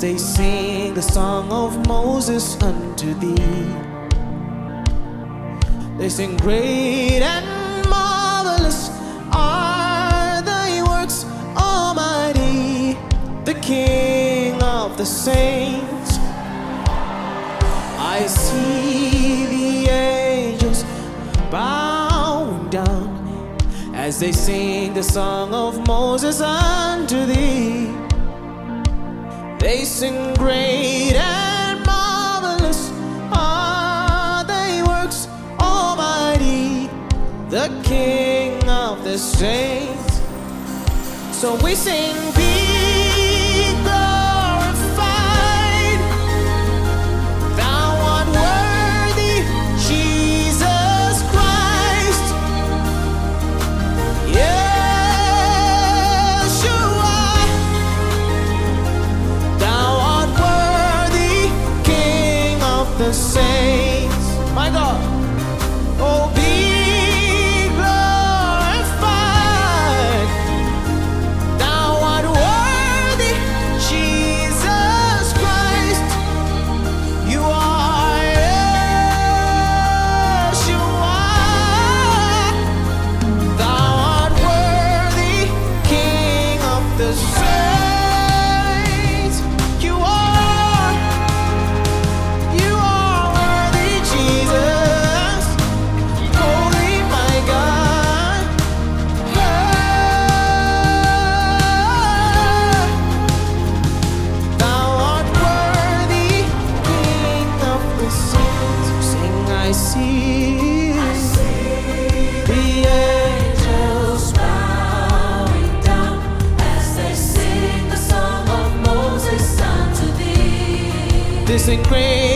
they sing the song of Moses unto thee. They sing, great and marvelous are thy works, Almighty, the King of the saints. I see the angels bowing down as they sing the song of Moses unto thee. They sing, great and marvelous are thy works, Almighty, the King of the saints. So we sing, be glorified, thou art worthy, Jesus Christ. Yes, you are. Thou art worthy, King of the saints. My God. Oh, be glorified. Thou art worthy, Jesus Christ. You are, yes, you are. Thou art worthy, King of the saints. You are worthy, Jesus. Holy, my God. Thou art worthy, King of the saints. Sing, I see the angels Bowing down as they sing the song of Moses unto thee. They sing, great